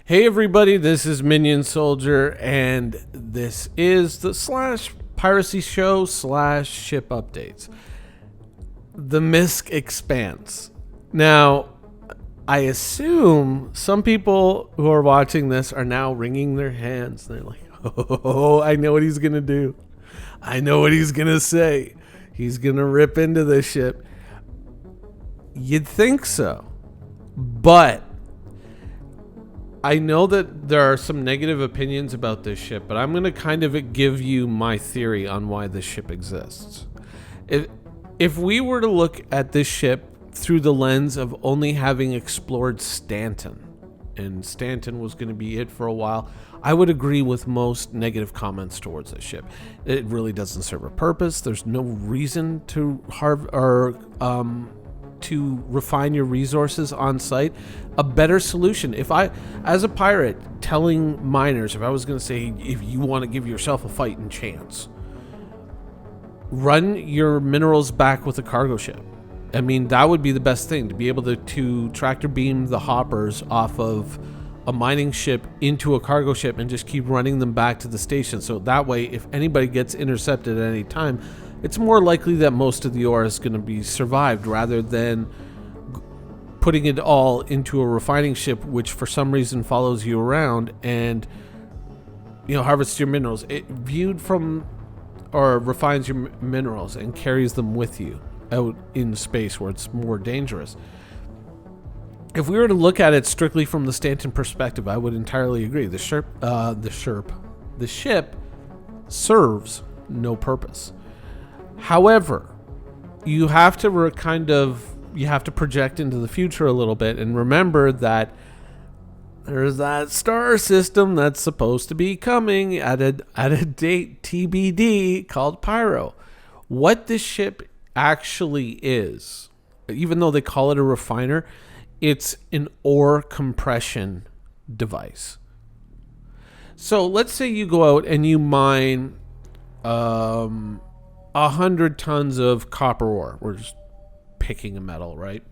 Hey everybody, this is Minion Soldier, and this is the /Piracy show /ship updates. The Misc Expanse. Now, I assume some people who are watching this are now wringing their hands. They're like, oh, I know what he's going to do. I know what he's going to say. He's going to rip into this ship. You'd think so. But I know that there are some negative opinions about this ship, but I'm going to kind of give you my theory on why this ship exists. If we were to look at this ship through the lens of only having explored Stanton, and Stanton was going to be it for a while, I would agree with most negative comments towards this ship. It really doesn't serve a purpose. There's no reason to to refine your resources on site. A better solution, if I, as a pirate, telling miners, if I was going to say, if you want to give yourself a fighting chance, run your minerals back with a cargo ship. I mean, that would be the best thing, to be able to tractor beam the hoppers off of a mining ship into a cargo ship and just keep running them back to the station. So that way, if anybody gets intercepted at any time, it's more likely that most of the ore is going to be survived rather than putting it all into a refining ship, which for some reason follows you around and, harvests your minerals. It viewed from, or refines your minerals and carries them with you out in space where it's more dangerous. If we were to look at it strictly from the Stanton perspective, I would entirely agree. The ship serves no purpose. However, you have to project into the future a little bit and remember that there's that star system that's supposed to be coming at a date TBD called Pyro. What this ship actually is, even though they call it a refiner, it's an ore compression device. So let's say you go out and you mine 100 tons of copper ore. We're just picking a metal, right?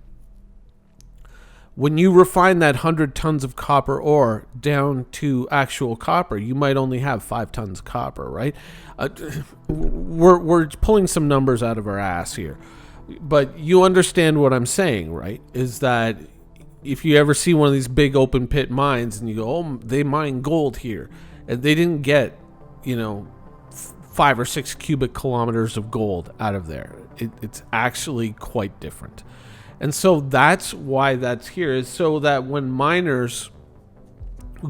When you refine that 100 tons of copper ore down to actual copper, you might only have 5 tons of copper, right? We're pulling some numbers out of our ass here. But you understand what I'm saying, right? Is that if you ever see one of these big open pit mines and you go, oh, they mine gold here, and they didn't get, 5 or 6 cubic kilometers of gold out of there. It's actually quite different. And so that's why that's here, is so that when miners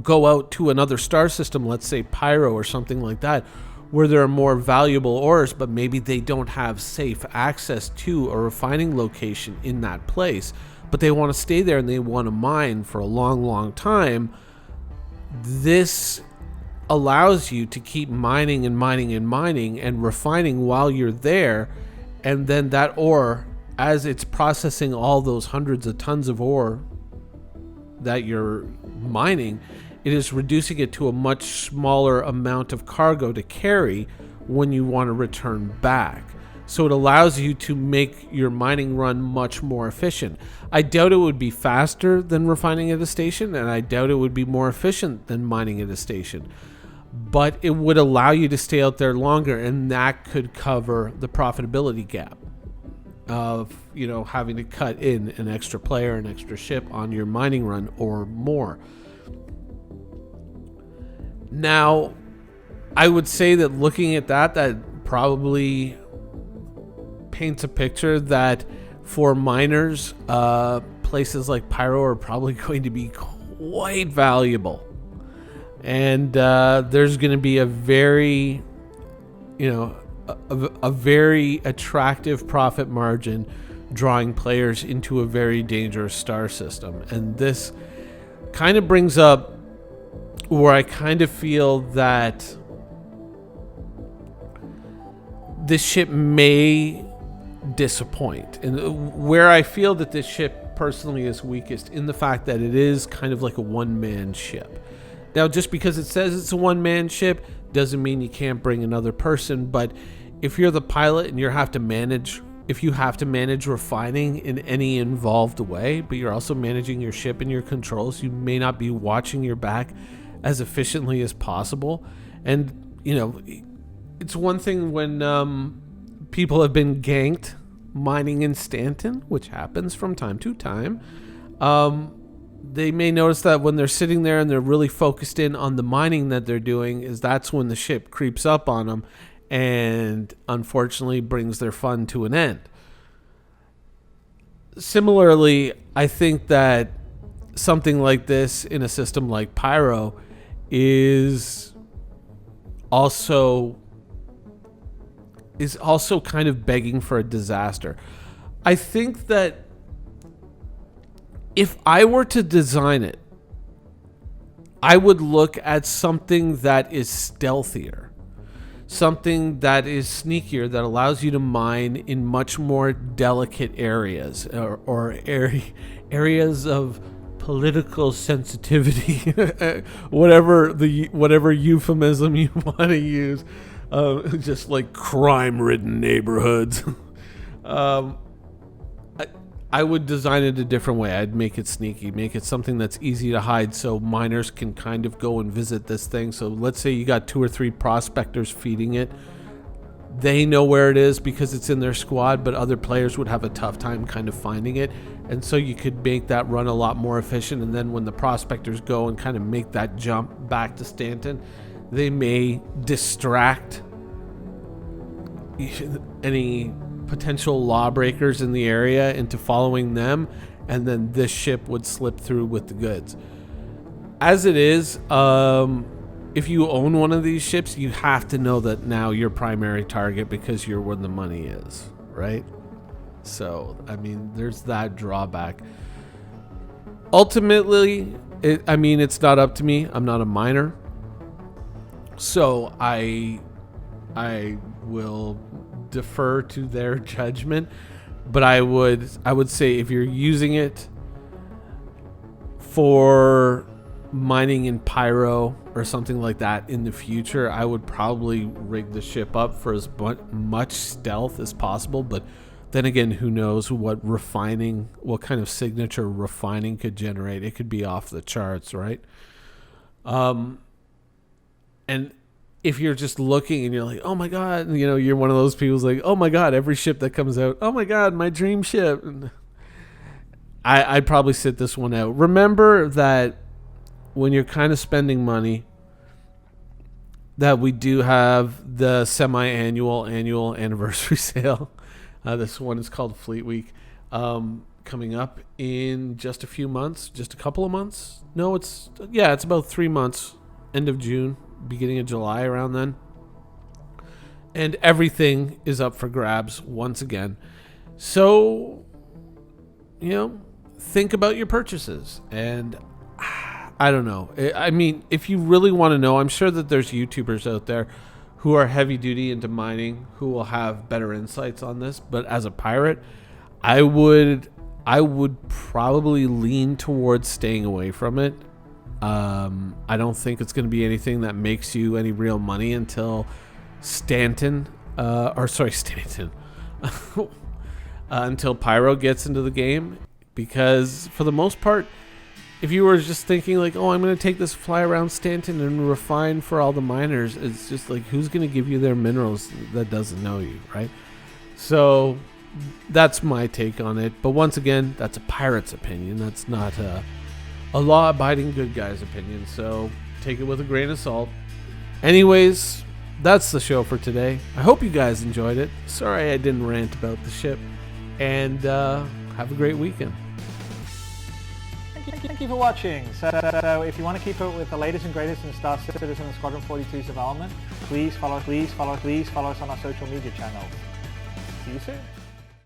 go out to another star system, let's say Pyro or something like that, where there are more valuable ores, but maybe they don't have safe access to a refining location in that place, but they want to stay there and they want to mine for a long, long time, this allows you to keep mining and mining and mining and refining while you're there. And then that ore, as it's processing all those hundreds of tons of ore that you're mining, it is reducing it to a much smaller amount of cargo to carry when you want to return back. So it allows you to make your mining run much more efficient. I doubt it would be faster than refining at a station, and I doubt it would be more efficient than mining at a station. But it would allow you to stay out there longer, and that could cover the profitability gap of, having to cut in an extra player, an extra ship on your mining run or more. Now, I would say that looking at that probably paints a picture that for miners, places like Pyro are probably going to be quite valuable. And there's going to be a very, a very attractive profit margin drawing players into a very dangerous star system. And this kind of brings up where I kind of feel that this ship may disappoint. And where I feel that this ship personally is weakest in the fact that it is kind of like a one-man ship. Now, just because it says it's a one-man ship doesn't mean you can't bring another person, but if you're the pilot and you have to manage if you have to manage refining in any involved way, but you're also managing your ship and your controls, you may not be watching your back as efficiently as possible. And, you know, it's one thing when people have been ganked mining in Stanton, which happens from time to time. They may notice that when they're sitting there and they're really focused in on the mining that they're doing, is that's when the ship creeps up on them and unfortunately brings their fun to an end. Similarly, I think that something like this in a system like Pyro is also kind of begging for a disaster. I think that if I were to design it, I would look at something that is stealthier, something that is sneakier, that allows you to mine in much more delicate areas or areas of political sensitivity, whatever euphemism you want to use, just like crime-ridden neighborhoods. I would design it a different way. I'd make it sneaky, make it something that's easy to hide so miners can kind of go and visit this thing. So let's say you got 2 or 3 prospectors feeding it. They know where it is because it's in their squad, but other players would have a tough time kind of finding it. And so you could make that run a lot more efficient. And then when the prospectors go and kind of make that jump back to Stanton, they may distract any potential lawbreakers in the area into following them, and then this ship would slip through with the goods. As it is, if you own one of these ships, you have to know that now your primary target because you're where the money is, right? So, I mean, there's that drawback. Ultimately, it's not up to me. I'm not a miner. So I will defer to their judgment, but I would say if you're using it for mining in Pyro or something like that in the future, I would probably rig the ship up for as much stealth as possible. But then again, who knows what kind of signature refining could generate. It could be off the charts, right? And if you're just looking and you're like, oh my God, you know, you're one of those people who's like, oh my God, every ship that comes out, oh my God, my dream ship. I'd probably sit this one out. Remember that when you're kind of spending money, that we do have the semi-annual, annual anniversary sale. This one is called Fleet Week, coming up in just a few months, just a couple of months. No, it's about 3 months, end of June. Beginning of July, around then, and everything is up for grabs once again. So, you know, think about your purchases. And I don't know. I mean, if you really want to know, I'm sure that there's YouTubers out there who are heavy duty into mining who will have better insights on this. But as a pirate, I would probably lean towards staying away from it. I don't think it's going to be anything that makes you any real money until Stanton, until Pyro gets into the game. Because for the most part, if you were just thinking like, oh, I'm going to take this fly around Stanton and refine for all the miners, it's just like, who's going to give you their minerals that doesn't know you, right? So that's my take on it. But once again, that's a pirate's opinion. That's not a law-abiding good guy's opinion, so take it with a grain of salt. Anyways, that's the show for today. I hope you guys enjoyed it. Sorry I didn't rant about the ship, and have a great weekend. Thank you for watching. So if you want to keep up with the latest and greatest in Star Citizen and Squadron 42's development, please follow us on our social media channels. See you soon.